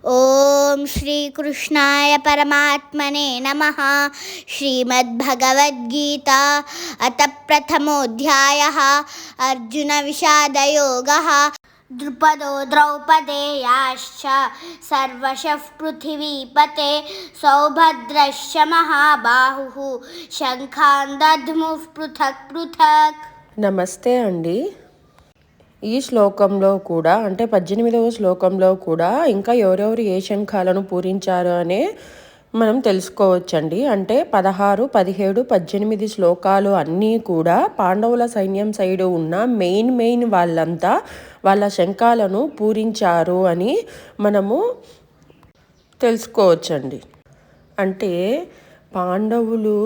ఓం శ్రీకృష్ణాయ పరమాత్మనే నమః. శ్రీమద్భగవద్గీత అత ప్రథమోऽధ్యాయः. అర్జున విషాదయోగः. ద్రుపదో ద్రౌపదేయాశ్చ సర్వశః పృథివీపతే సౌభద్రశ్చ మహాబాహుః శంఖాన్ దధ్ముః పృథక్ పృథక్. నమస్తే అండి. ఈ శ్లోకంలో కూడా అంటే 18వ శ్లోకంలో కూడా ఇంకా ఎవరెవరు ఏ శంఖాలను పూరించారు అనే మనం తెలుసుకోవచ్చండి. అంటే 16, 17, 18 శ్లోకాలు అన్నీ కూడా పాండవుల సైన్యం సైడు ఉన్న మెయిన్ వాళ్ళంతా వాళ్ళ శంఖాలను పూరించారు అని మనము తెలుసుకోవచ్చండి. అంటే పాండవులు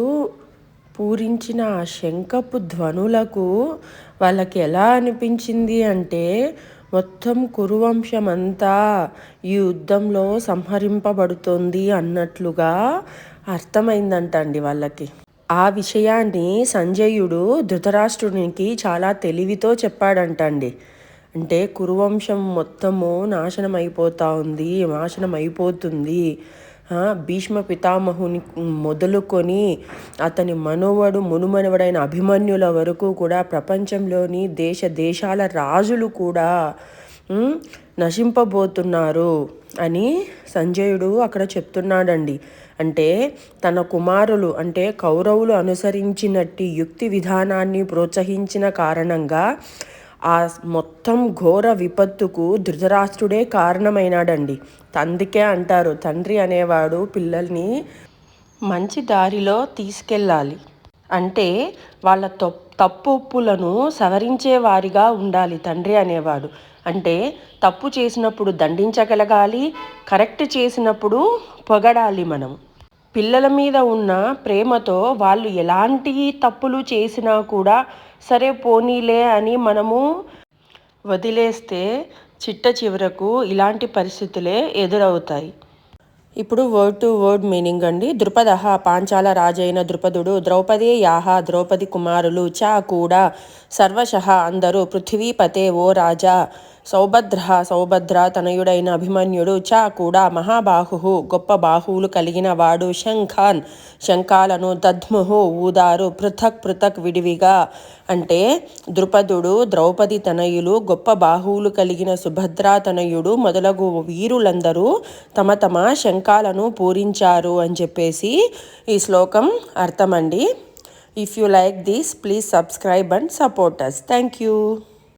పూరించిన ఆ శంఖపు ధ్వనులకు వాళ్ళకి ఎలా అనిపించింది అంటే మొత్తం కురువంశం అంతా ఈ యుద్ధంలో సంహరింపబడుతుంది అన్నట్లుగా అర్థమైందంటండి వాళ్ళకి. ఆ విషయాన్ని సంజయుడు ధృతరాష్ట్రునికి చాలా తెలివితో చెప్పాడంటండి. అంటే కురువంశం మొత్తము నాశనం అయిపోతుంది, భీష్మ పితామహుని మొదలుకొని అతని మునుమనవడైన అభిమన్యుల వరకు కూడా ప్రపంచంలోని దేశాల రాజులు కూడా నశింపబోతున్నారు అని సంజయుడు అక్కడ చెప్తున్నాడండి. అంటే తన కుమారులు అంటే కౌరవులు అనుసరించినట్టి యుక్తి విధానాన్ని ప్రోత్సహించిన కారణంగా ఆ మొత్తం ఘోర విపత్తుకు ధృతరాష్ట్రుడే కారణమైనాడండి. అందుకే అంటారు, తండ్రి అనేవాడు పిల్లల్ని మంచి దారిలో తీసుకెళ్ళాలి. అంటే వాళ్ళ తప్పు ఒప్పులను సవరించే వారిగా ఉండాలి తండ్రి అనేవాడు. అంటే తప్పు చేసినప్పుడు దండించగలగాలి, కరెక్ట్ చేసినప్పుడు పొగడాలి. మనం పిల్లల మీద ఉన్న ప్రేమతో వాళ్ళు ఎలాంటి తప్పులు చేసినా కూడా సరే పోనీలే అని మనము వదిలేస్తే చిట్ట చివరకు ఇలాంటి పరిస్థితులే ఎదురవుతాయి. ఇప్పుడు వర్డ్ టు వర్డ్ మీనింగ్ అండి. ద్రుపద పాంచాల రాజైన ద్రుపదుడు, ద్రౌపదేయాః ద్రౌపది కుమారులు, చ కూడా సర్వశః అందరూ, పృథివీపతే ఓ రాజా, సౌభద్ర తనయుడైన అభిమన్యుడు, చ కూడా మహాబాహుః గొప్ప బాహువులు కలిగిన వాడు, శంఖాన్ శంఖాలను, దధ్ముః ఊదారు, పృథక్ విడివిగా. అంటే ద్రుపదుడు, ద్రౌపది తనయులు, గొప్ప బాహువులు కలిగిన సుభద్రా తనయుడు మొదలగు వీరులందరూ తమ శంఖాలను పూరించారు అని చెప్పేసి ఈ శ్లోకం అర్థమండి. If you like this, please subscribe and support us. Thank you.